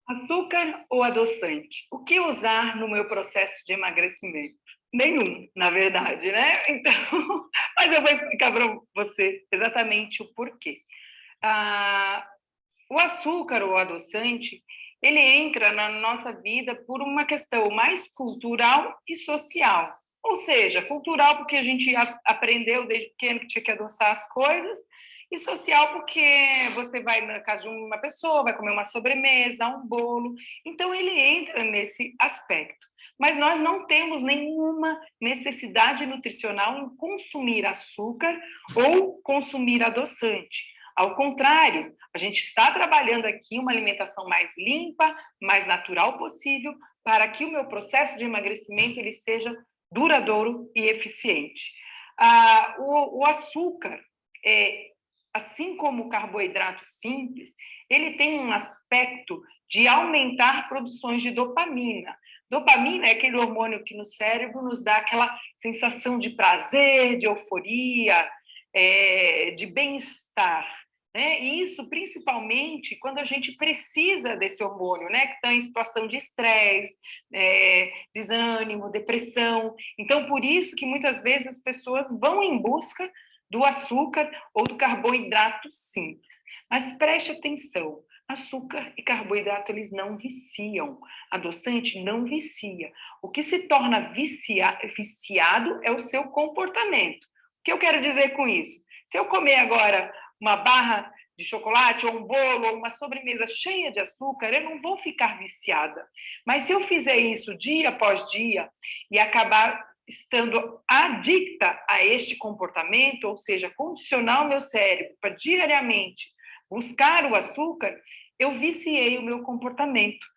Açúcar ou adoçante? O que usar no meu processo de emagrecimento? Nenhum, na verdade, né? Então, mas eu vou explicar para você exatamente o porquê. Ah, o açúcar ou o adoçante, ele entra na nossa vida por uma questão mais cultural e social. Ou seja, cultural porque a gente aprendeu desde pequeno que tinha que adoçar as coisas, e social porque você vai na casa de uma pessoa, vai comer uma sobremesa, um bolo. Então, ele entra nesse aspecto. Mas nós não temos nenhuma necessidade nutricional em consumir açúcar ou consumir adoçante. Ao contrário, a gente está trabalhando aqui uma alimentação mais limpa, mais natural possível, para que o meu processo de emagrecimento ele seja duradouro e eficiente. O açúcar, assim como o carboidrato simples, ele tem um aspecto de aumentar produções de dopamina. Dopamina é aquele hormônio que no cérebro nos dá aquela sensação de prazer, de euforia, de bem-estar. Né? E isso, principalmente, quando a gente precisa desse hormônio, né? Que está em situação de estresse, desânimo, depressão. Então, por isso que muitas vezes as pessoas vão em busca do açúcar ou do carboidrato simples. Mas preste atenção, açúcar e carboidrato, eles não viciam. Adoçante não vicia. O que se torna viciado é o seu comportamento. O que eu quero dizer com isso? Se eu comer agora uma barra de chocolate, ou um bolo, ou uma sobremesa cheia de açúcar, eu não vou ficar viciada. Mas se eu fizer isso dia após dia e acabar estando adicta a este comportamento, ou seja, condicionar o meu cérebro para diariamente buscar o açúcar, eu viciei o meu comportamento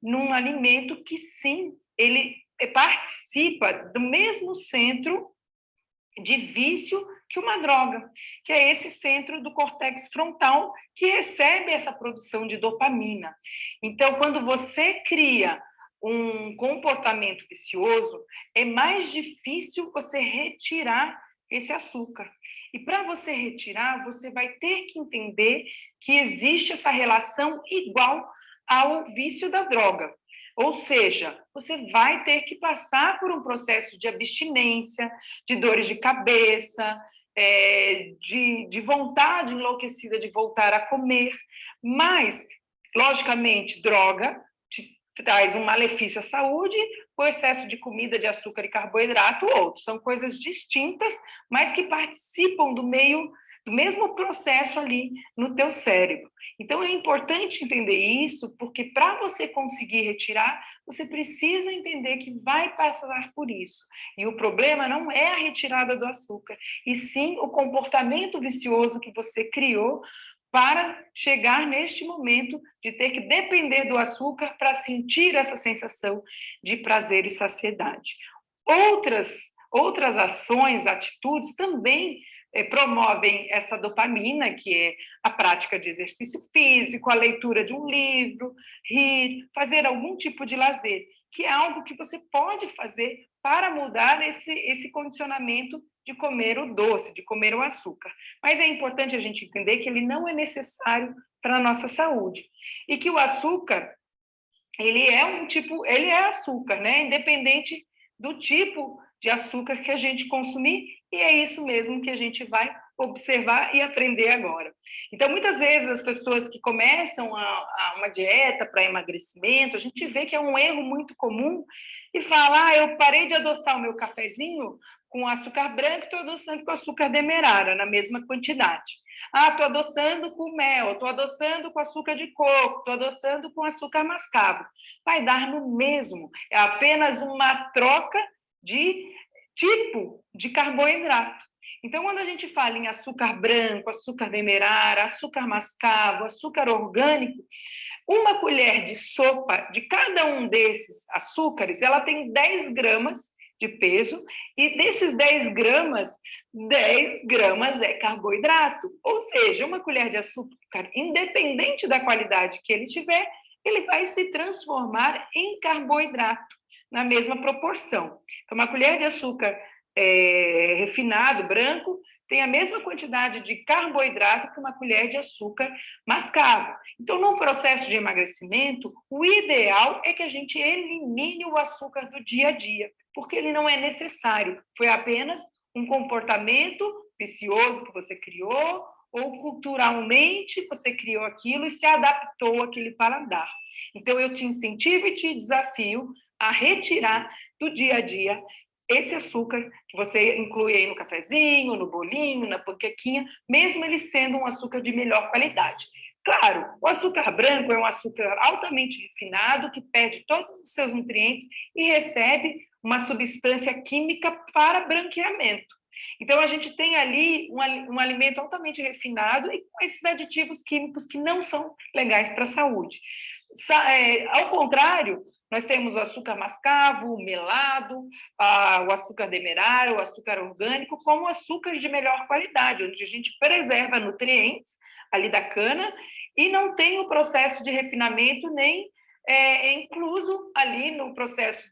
num alimento que, sim, ele participa do mesmo centro de vício que uma droga, que é esse centro do córtex frontal que recebe essa produção de dopamina. Então, quando você cria um comportamento vicioso, é mais difícil você retirar esse açúcar. E para você retirar, você vai ter que entender que existe essa relação igual ao vício da droga. Ou seja, você vai ter que passar por um processo de abstinência, de dores de cabeça, de vontade enlouquecida de voltar a comer. Mas, logicamente, droga te traz um malefício à saúde, o excesso de comida, de açúcar e carboidrato, outro. São coisas distintas, mas que participam do mesmo processo ali no teu cérebro. Então, é importante entender isso, porque para você conseguir retirar, você precisa entender que vai passar por isso. E o problema não é a retirada do açúcar, e sim o comportamento vicioso que você criou para chegar neste momento de ter que depender do açúcar para sentir essa sensação de prazer e saciedade. Outras ações, atitudes também promovem essa dopamina, que é a prática de exercício físico, a leitura de um livro, rir, fazer algum tipo de lazer, que é algo que você pode fazer para mudar esse condicionamento de comer o doce, de comer o açúcar. Mas é importante a gente entender que ele não é necessário para a nossa saúde. E que o açúcar, ele é açúcar, né? Independente do tipo de açúcar que a gente consumir, e é isso mesmo que a gente vai observar e aprender agora. Então, muitas vezes, as pessoas que começam uma dieta para emagrecimento, a gente vê que é um erro muito comum e fala, eu parei de adoçar o meu cafezinho com açúcar branco, estou adoçando com açúcar demerara, na mesma quantidade. Estou adoçando com mel, estou adoçando com açúcar de coco, estou adoçando com açúcar mascavo. Vai dar no mesmo, é apenas uma troca de tipo de carboidrato. Então, quando a gente fala em açúcar branco, açúcar demerara, açúcar mascavo, açúcar orgânico, uma colher de sopa de cada um desses açúcares, ela tem 10 gramas de peso, e desses 10 gramas, 10 gramas é carboidrato. Ou seja, uma colher de açúcar, independente da qualidade que ele tiver, ele vai se transformar em carboidrato na mesma proporção. Então, uma colher de açúcar refinado, branco, tem a mesma quantidade de carboidrato que uma colher de açúcar mascavo. Então, num processo de emagrecimento, o ideal é que a gente elimine o açúcar do dia a dia, porque ele não é necessário. Foi apenas um comportamento vicioso que você criou, ou culturalmente você criou aquilo e se adaptou àquele paladar. Então, eu te incentivo e te desafio a retirar do dia a dia esse açúcar que você inclui aí no cafezinho, no bolinho, na panquequinha, mesmo ele sendo um açúcar de melhor qualidade. Claro, o açúcar branco é um açúcar altamente refinado que perde todos os seus nutrientes e recebe uma substância química para branqueamento. Então, a gente tem ali um alimento altamente refinado e com esses aditivos químicos que não são legais para a saúde. Ao contrário, nós temos o açúcar mascavo, o melado, o açúcar demerara, o açúcar orgânico, como açúcares de melhor qualidade, onde a gente preserva nutrientes ali da cana e não tem o processo de refinamento nem incluso ali no processo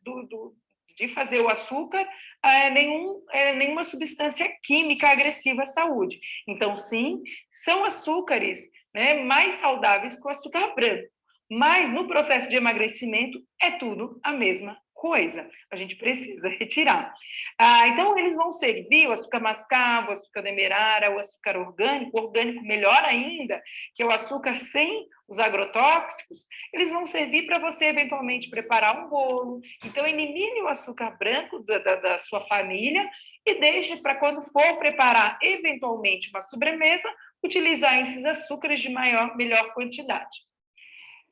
de fazer o açúcar nenhuma substância química agressiva à saúde. Então, sim, são açúcares, né, mais saudáveis que o açúcar branco. Mas no processo de emagrecimento é tudo a mesma coisa. A gente precisa retirar. Então, eles vão servir o açúcar mascavo, o açúcar demerara, o açúcar orgânico melhor ainda, que é o açúcar sem os agrotóxicos, eles vão servir para você eventualmente preparar um bolo. Então, elimine o açúcar branco da sua família e deixe para quando for preparar eventualmente uma sobremesa, utilizar esses açúcares de melhor quantidade.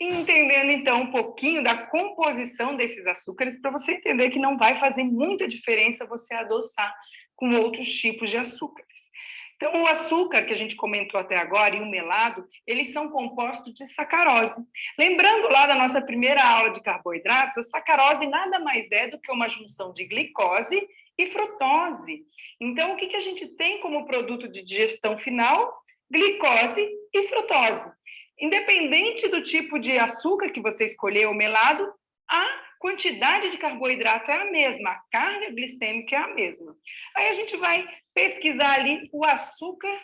Entendendo, então, um pouquinho da composição desses açúcares, para você entender que não vai fazer muita diferença você adoçar com outros tipos de açúcares. Então, o açúcar que a gente comentou até agora e o melado, eles são compostos de sacarose. Lembrando lá da nossa primeira aula de carboidratos, a sacarose nada mais é do que uma junção de glicose e frutose. Então, o que a gente tem como produto de digestão final? Glicose e frutose. Independente do tipo de açúcar que você escolheu, o melado, a quantidade de carboidrato é a mesma, a carga glicêmica é a mesma. Aí a gente vai pesquisar ali o açúcar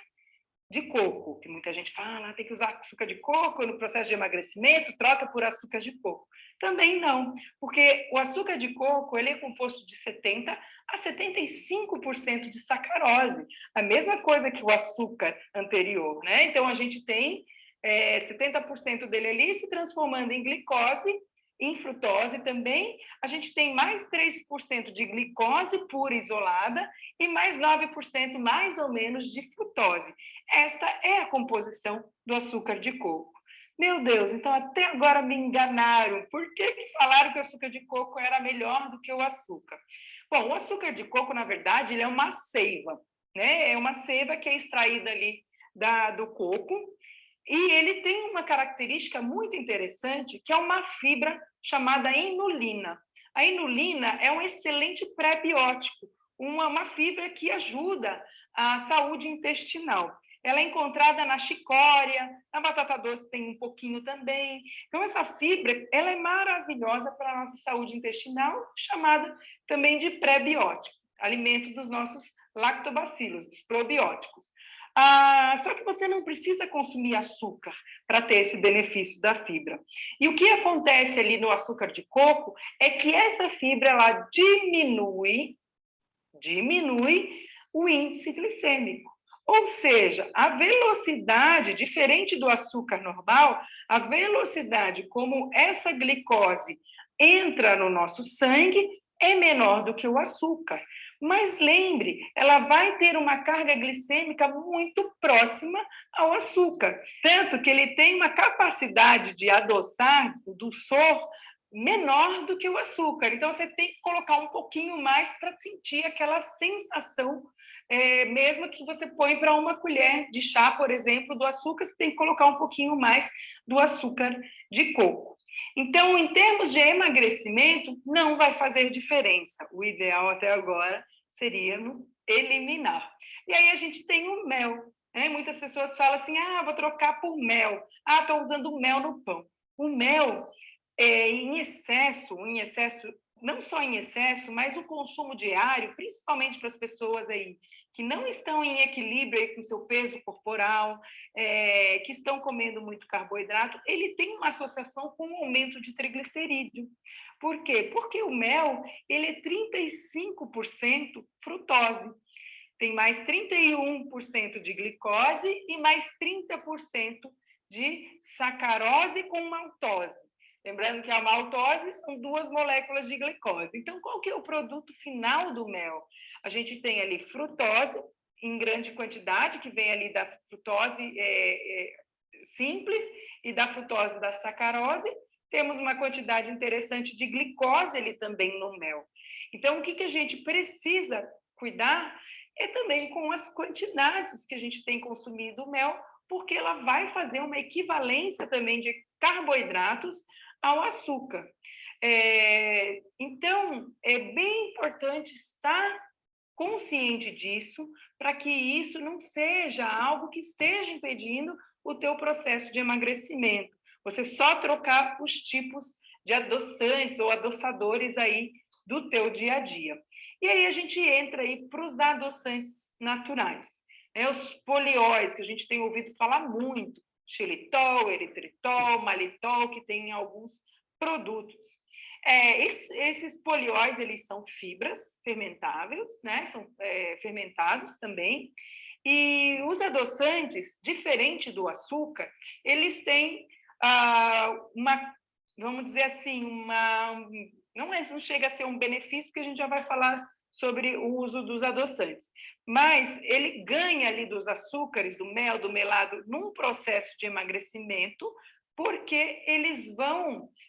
de coco, que muita gente fala, tem que usar açúcar de coco no processo de emagrecimento, troca por açúcar de coco. Também não, porque o açúcar de coco ele é composto de 70 a 75% de sacarose, a mesma coisa que o açúcar anterior, né? Então a gente tem 70% dele ali se transformando em glicose, em frutose também, a gente tem mais 3% de glicose pura isolada e mais 9% mais ou menos de frutose. Esta é a composição do açúcar de coco. Meu Deus, então até agora me enganaram. Por que falaram que o açúcar de coco era melhor do que o açúcar? Bom, o açúcar de coco, na verdade, ele é uma seiva, né? É uma seiva que é extraída ali do coco, e ele tem uma característica muito interessante, que é uma fibra chamada inulina. A inulina é um excelente pré-biótico, uma fibra que ajuda a saúde intestinal. Ela é encontrada na chicória, na batata doce tem um pouquinho também. Então, essa fibra ela é maravilhosa para a nossa saúde intestinal, chamada também de pré-biótico, alimento dos nossos lactobacilos, dos probióticos. Só que você não precisa consumir açúcar para ter esse benefício da fibra. E o que acontece ali no açúcar de coco é que essa fibra ela diminui o índice glicêmico. Ou seja, a velocidade, diferente do açúcar normal, a velocidade como essa glicose entra no nosso sangue é menor do que o açúcar. Mas lembre, ela vai ter uma carga glicêmica muito próxima ao açúcar. Tanto que ele tem uma capacidade de adoçar, o dulçor, menor do que o açúcar. Então, você tem que colocar um pouquinho mais para sentir aquela sensação, mesmo que você põe para uma colher de chá, por exemplo, do açúcar, você tem que colocar um pouquinho mais do açúcar de coco. Então, em termos de emagrecimento, não vai fazer diferença. O ideal até agora seríamos eliminar. E aí a gente tem o mel. Né? Muitas pessoas falam assim, vou trocar por mel. Estou usando mel no pão. O mel, em excesso, não só em excesso, mas o consumo diário, principalmente para as pessoas aí que não estão em equilíbrio aí com o seu peso corporal, que estão comendo muito carboidrato, ele tem uma associação com o aumento de triglicerídeo. Por quê? Porque o mel ele é 35% frutose, tem mais 31% de glicose e mais 30% de sacarose com maltose. Lembrando que a maltose são 2 moléculas de glicose. Então, qual que é o produto final do mel? A gente tem ali frutose em grande quantidade, que vem ali da frutose simples e da frutose da sacarose. Temos uma quantidade interessante de glicose ali também no mel. Então, o que a gente precisa cuidar é também com as quantidades que a gente tem consumido o mel, porque ela vai fazer uma equivalência também de carboidratos ao açúcar. Então, é bem importante estar consciente disso, para que isso não seja algo que esteja impedindo o teu processo de emagrecimento. Você só trocar os tipos de adoçantes ou adoçadores aí do teu dia a dia. E aí a gente entra aí para os adoçantes naturais, os polióis, que a gente tem ouvido falar muito, xilitol, eritritol, malitol, que tem em alguns produtos. Esses polióis, eles são fibras fermentáveis, né? São fermentados também, e os adoçantes, diferente do açúcar, eles têm vamos dizer assim, não chega a ser um benefício, porque a gente já vai falar sobre o uso dos adoçantes, mas ele ganha ali dos açúcares, do mel, do melado, num processo de emagrecimento, porque eles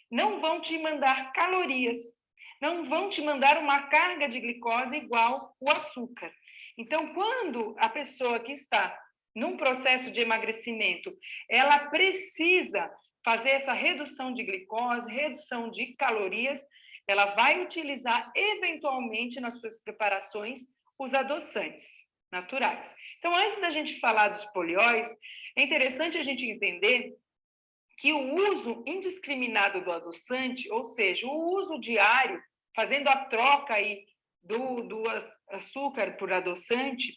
não vão te mandar calorias, não vão te mandar uma carga de glicose igual o açúcar. Então, quando a pessoa que está num processo de emagrecimento, ela precisa fazer essa redução de glicose, redução de calorias, ela vai utilizar, eventualmente, nas suas preparações, os adoçantes naturais. Então, antes da gente falar dos polióis, é interessante a gente entender que o uso indiscriminado do adoçante, ou seja, o uso diário, fazendo a troca aí do açúcar por adoçante,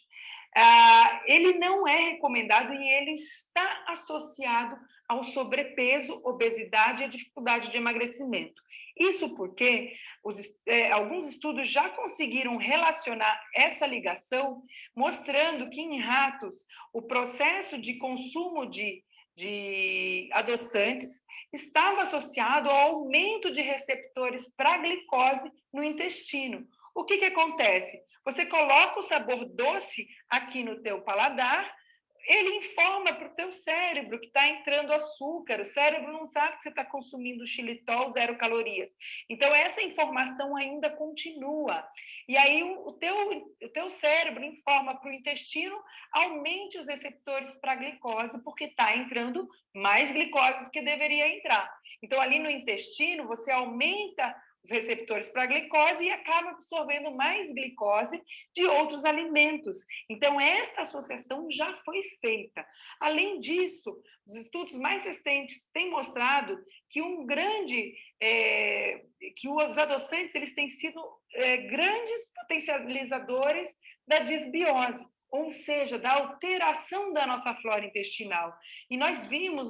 ele não é recomendado e ele está associado ao sobrepeso, obesidade e a dificuldade de emagrecimento. Isso porque alguns estudos já conseguiram relacionar essa ligação, mostrando que em ratos o processo de consumo de adoçantes estava associado ao aumento de receptores para glicose no intestino. O que acontece? Você coloca o sabor doce aqui no teu paladar, ele informa para o teu cérebro que está entrando açúcar, o cérebro não sabe que você está consumindo xilitol 0 calorias. Então, essa informação ainda continua. E aí, o teu cérebro informa para o intestino, aumente os receptores para glicose, porque está entrando mais glicose do que deveria entrar. Então, ali no intestino, você aumenta os receptores para glicose e acaba absorvendo mais glicose de outros alimentos. Então, esta associação já foi feita. Além disso, os estudos mais recentes têm mostrado que que os adoçantes eles têm sido grandes potencializadores da disbiose, ou seja, da alteração da nossa flora intestinal. E nós vimos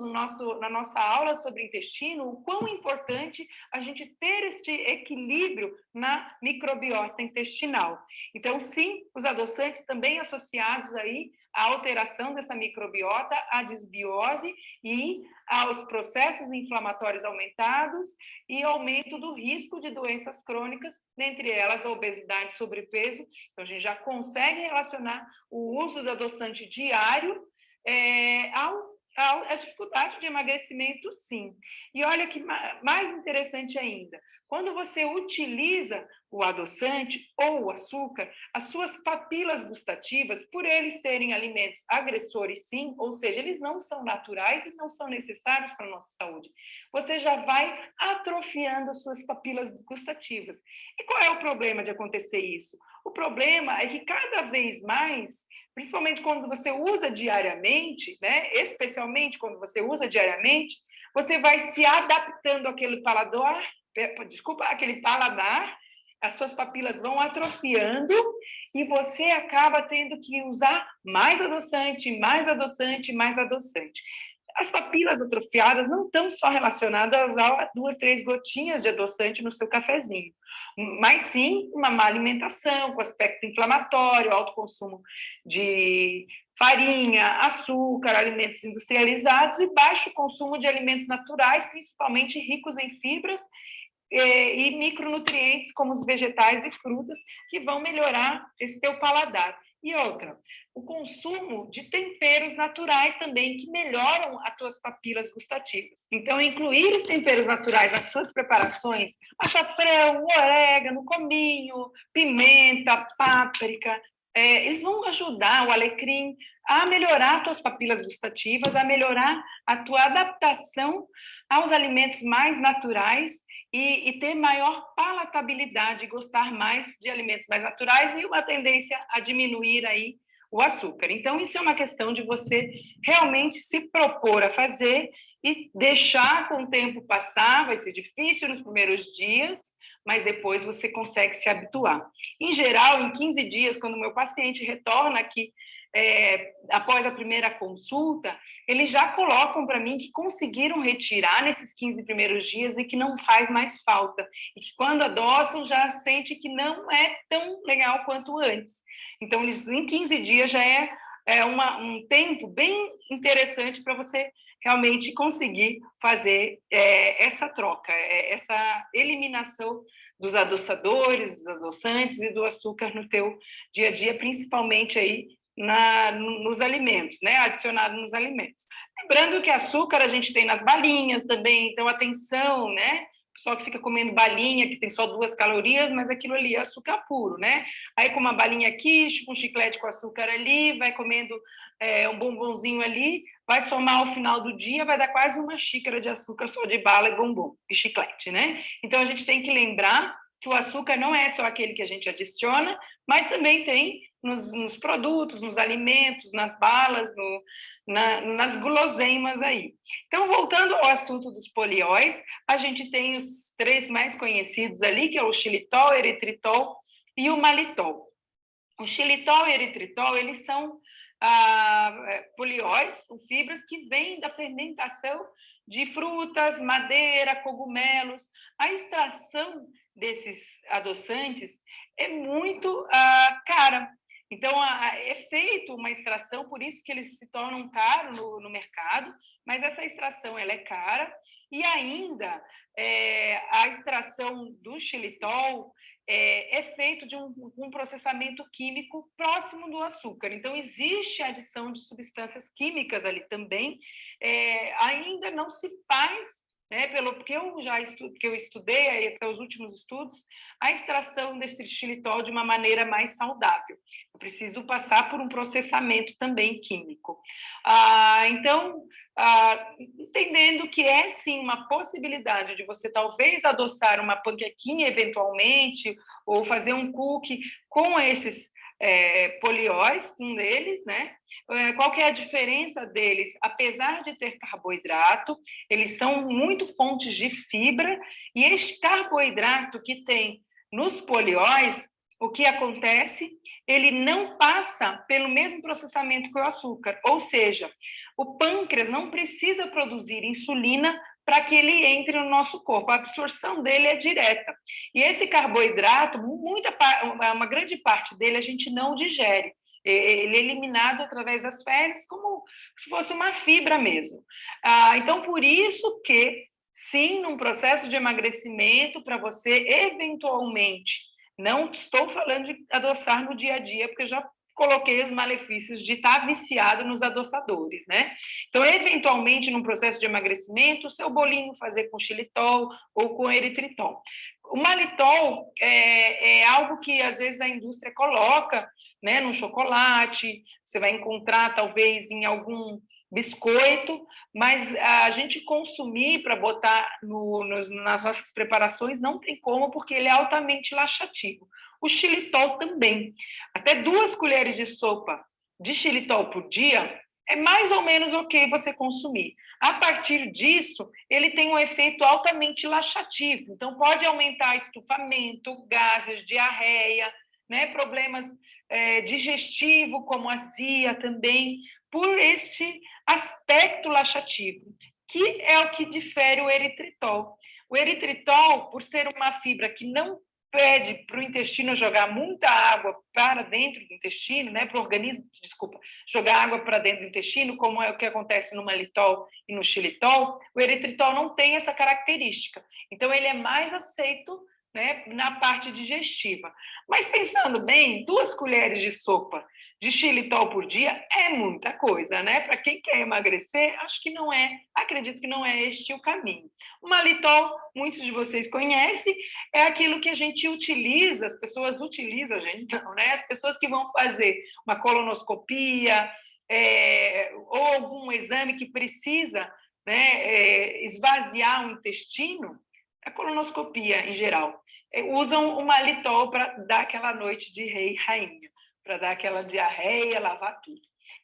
na nossa aula sobre intestino o quão importante a gente ter este equilíbrio na microbiota intestinal. Então, sim, os adoçantes também associados aí à alteração dessa microbiota, à disbiose e aos processos inflamatórios aumentados e aumento do risco de doenças crônicas, dentre elas a obesidade e sobrepeso. Então, a gente já consegue relacionar o uso do adoçante diário a dificuldade de emagrecimento, sim. E olha que mais interessante ainda, quando você utiliza o adoçante ou o açúcar, as suas papilas gustativas, por eles serem alimentos agressores, sim, ou seja, eles não são naturais e não são necessários para a nossa saúde, você já vai atrofiando as suas papilas gustativas. E qual é o problema de acontecer isso? O problema é que cada vez mais, principalmente quando você usa diariamente, né? Especialmente quando você usa diariamente, você vai se adaptando àquele paladar, as suas papilas vão atrofiando e você acaba tendo que usar mais adoçante, mais adoçante, mais adoçante. As papilas atrofiadas não estão só relacionadas a 2, 3 gotinhas de adoçante no seu cafezinho, mas sim uma má alimentação, com aspecto inflamatório, alto consumo de farinha, açúcar, alimentos industrializados e baixo consumo de alimentos naturais, principalmente ricos em fibras e micronutrientes, como os vegetais e frutas, que vão melhorar esse teu paladar. E outra, o consumo de temperos naturais também, que melhoram as tuas papilas gustativas. Então, incluir os temperos naturais nas suas preparações, açafrão, orégano, cominho, pimenta, páprica, eles vão ajudar o alecrim a melhorar as tuas papilas gustativas, a melhorar a tua adaptação aos alimentos mais naturais e ter maior palatabilidade, gostar mais de alimentos mais naturais e uma tendência a diminuir aí o açúcar. Então, isso é uma questão de você realmente se propor a fazer e deixar com o tempo passar. Vai ser difícil nos primeiros dias, mas depois você consegue se habituar. Em geral, em 15 dias, quando o meu paciente retorna aqui, após a primeira consulta, eles já colocam para mim que conseguiram retirar nesses 15 primeiros dias e que não faz mais falta. E que quando adoçam já sente que não é tão legal quanto antes. Então, eles, em 15 dias já é um tempo bem interessante para você realmente conseguir fazer essa troca, essa eliminação dos adoçadores, dos adoçantes e do açúcar no teu dia a dia, principalmente aí nos alimentos, né? Adicionado nos alimentos. Lembrando que açúcar a gente tem nas balinhas também, então atenção, né? O pessoal que fica comendo balinha, que tem só 2 calorias, mas aquilo ali é açúcar puro, né? Aí com uma balinha aqui, um chiclete com açúcar ali, vai comendo um bombonzinho ali, vai somar ao final do dia, vai dar quase uma xícara de açúcar só de bala e bombom e chiclete, né? Então a gente tem que lembrar que o açúcar não é só aquele que a gente adiciona, mas também tem nos produtos, nos alimentos, nas balas, nas guloseimas aí. Então, voltando ao assunto dos polióis, a gente tem os 3 mais conhecidos ali, que é o xilitol, eritritol e o malitol. O xilitol e o eritritol, eles são polióis, são fibras que vêm da fermentação de frutas, madeira, cogumelos. A extração desses adoçantes é muito cara. Então, é feita uma extração, por isso que eles se tornam caros no mercado, mas essa extração ela é cara, e ainda a extração do xilitol é feito de um processamento químico próximo do açúcar. Então, existe a adição de substâncias químicas ali também. Ainda não se faz, né, pelo que eu estudei aí, até os últimos estudos, a extração desse xilitol de uma maneira mais saudável. Eu preciso passar por um processamento também químico. Então, entendendo que é sim uma possibilidade de você talvez adoçar uma panquequinha eventualmente, ou fazer um cookie com esses polióis, um deles, né? Qual que é a diferença deles? Apesar de ter carboidrato, eles são muito fontes de fibra, e este carboidrato que tem nos polióis, o que acontece? Ele não passa pelo mesmo processamento que o açúcar, ou seja, o pâncreas não precisa produzir insulina para que ele entre no nosso corpo. A absorção dele é direta. E esse carboidrato, uma grande parte dele a gente não digere. Ele é eliminado através das fezes como se fosse uma fibra mesmo. Então, por isso que, sim, num processo de emagrecimento, para você eventualmente, não estou falando de adoçar no dia a dia, porque eu já coloquei os malefícios de estar viciado nos adoçadores, né? Então, eventualmente, num processo de emagrecimento, o seu bolinho fazer com xilitol ou com eritritol. O malitol é algo que, às vezes, a indústria coloca, né, no chocolate, você vai encontrar, talvez, em algum biscoito, mas a gente consumir para botar nas nossas preparações não tem como, porque ele é altamente laxativo. O xilitol também. Até 2 colheres de sopa de xilitol por dia é mais ou menos ok você consumir. A partir disso, ele tem um efeito altamente laxativo, então pode aumentar estufamento, gases, diarreia, né, problemas digestivos, como azia também, por este aspecto laxativo, que é o que difere o eritritol. O eritritol, por ser uma fibra que não pede para o intestino jogar muita água para dentro do intestino, né, para o organismo, desculpa, jogar água para dentro do intestino, como é o que acontece no malitol e no xilitol, o eritritol não tem essa característica. Então, ele é mais aceito, né, na parte digestiva. Mas, pensando bem, 2 colheres de sopa de xilitol por dia é muita coisa, né? Para quem quer emagrecer, acho que não é, acredito que não é este o caminho. O malitol, muitos de vocês conhecem, é aquilo que a gente utiliza, as pessoas utilizam, a gente não, né? As pessoas que vão fazer uma colonoscopia, ou algum exame que precisa, né, esvaziar o intestino, a colonoscopia em geral, usam o malitol para dar aquela noite de rei e rainha, para dar aquela diarreia, lavar tudo.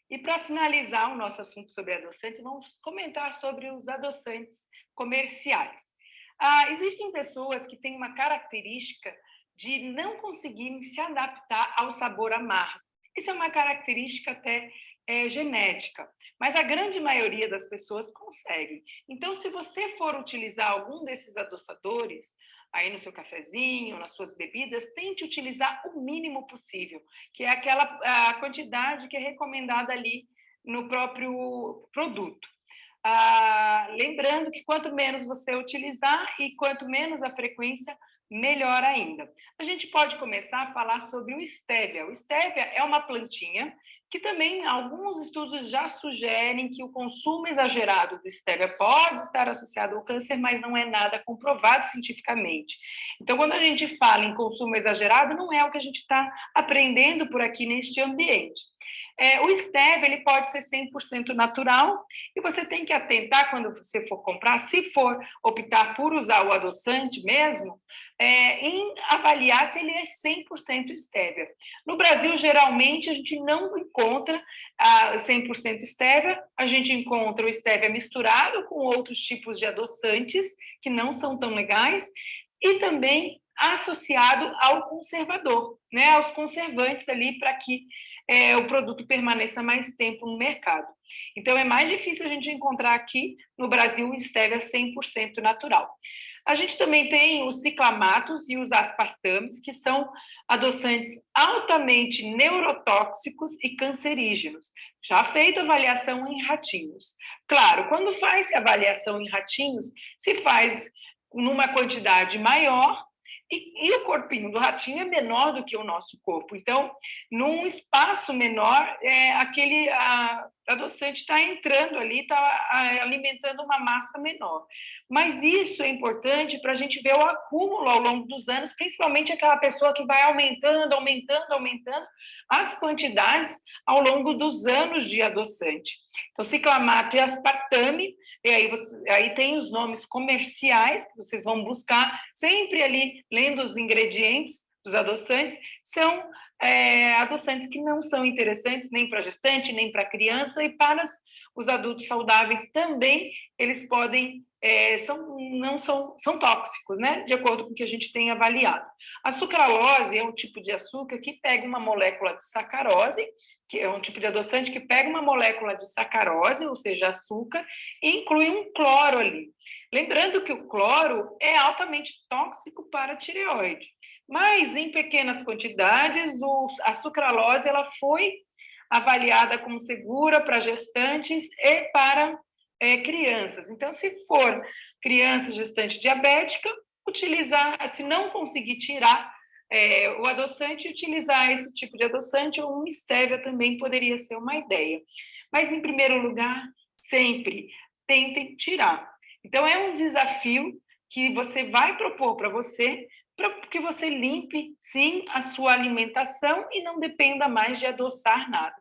E para finalizar o nosso assunto sobre adoçantes, vamos comentar sobre os adoçantes comerciais. Existem pessoas que têm uma característica de não conseguirem se adaptar ao sabor amargo. Isso é uma característica até genética, mas a grande maioria das pessoas consegue. Então, se você for utilizar algum desses adoçadores, aí no seu cafezinho, nas suas bebidas, tente utilizar o mínimo possível, que é a quantidade que é recomendada ali no próprio produto. Lembrando que quanto menos você utilizar e quanto menos a frequência, melhor ainda. A gente pode começar a falar sobre o estévia. O estévia é uma plantinha que também alguns estudos já sugerem que o consumo exagerado do estévia pode estar associado ao câncer, mas não é nada comprovado cientificamente. Então, quando a gente fala em consumo exagerado, não é o que a gente está aprendendo por aqui neste ambiente. O stevia ele pode ser 100% natural e você tem que atentar quando você for comprar, se for optar por usar o adoçante mesmo, em avaliar se ele é 100% stevia. No Brasil, geralmente, a gente não encontra 100% stevia, a gente encontra o stevia misturado com outros tipos de adoçantes que não são tão legais e também associado ao conservador, né, aos conservantes ali para que o produto permaneça mais tempo no mercado. Então, é mais difícil a gente encontrar aqui no Brasil o stevia 100% natural. A gente também tem os ciclamatos e os aspartames, que são adoçantes altamente neurotóxicos e cancerígenos. Já feito avaliação em ratinhos. Claro, quando faz avaliação em ratinhos, se faz numa quantidade maior, e o corpinho do ratinho é menor do que o nosso corpo. Então, num espaço menor, aquele adoçante está entrando ali, está alimentando uma massa menor. Mas isso é importante para a gente ver o acúmulo ao longo dos anos, principalmente aquela pessoa que vai aumentando as quantidades ao longo dos anos de adoçante. Então, ciclamato e aspartame, e aí tem os nomes comerciais que vocês vão buscar, sempre ali lendo os ingredientes dos adoçantes, são adoçantes que não são interessantes nem para gestante, nem para criança, e para os adultos saudáveis também, eles podem, são tóxicos, né? De acordo com o que a gente tem avaliado. A sucralose é um tipo de açúcar que pega uma molécula de sacarose, que é um tipo de adoçante que pega uma molécula de sacarose, ou seja, açúcar, e inclui um cloro ali. Lembrando que o cloro é altamente tóxico para a tireoide, mas em pequenas quantidades, a sucralose ela foi avaliada como segura para gestantes e para crianças. Então, se for criança gestante diabética, utilizar, se não conseguir tirar o adoçante, utilizar esse tipo de adoçante ou um stevia também poderia ser uma ideia. Mas, em primeiro lugar, sempre tentem tirar. Então, é um desafio que você vai propor para você, para que você limpe, sim, a sua alimentação e não dependa mais de adoçar nada.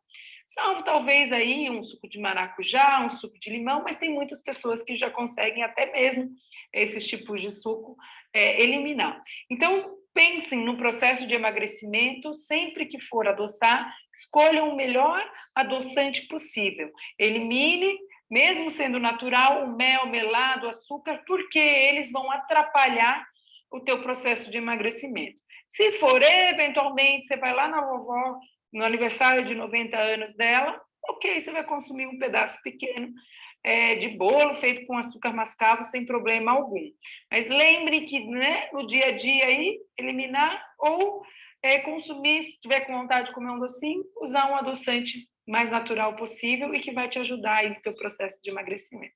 Salvo talvez aí um suco de maracujá, um suco de limão, mas tem muitas pessoas que já conseguem até mesmo esses tipos de suco eliminar. Então, pensem no processo de emagrecimento, sempre que for adoçar, escolham o melhor adoçante possível. Elimine, mesmo sendo natural, o mel, melado, açúcar, porque eles vão atrapalhar o teu processo de emagrecimento. Se for, eventualmente, você vai lá na vovó, no aniversário de 90 anos dela, ok, você vai consumir um pedaço pequeno de bolo feito com açúcar mascavo sem problema algum. Mas lembre que, né, no dia a dia aí, eliminar ou consumir, se tiver com vontade de comer um docinho, usar um adoçante mais natural possível e que vai te ajudar aí no teu processo de emagrecimento.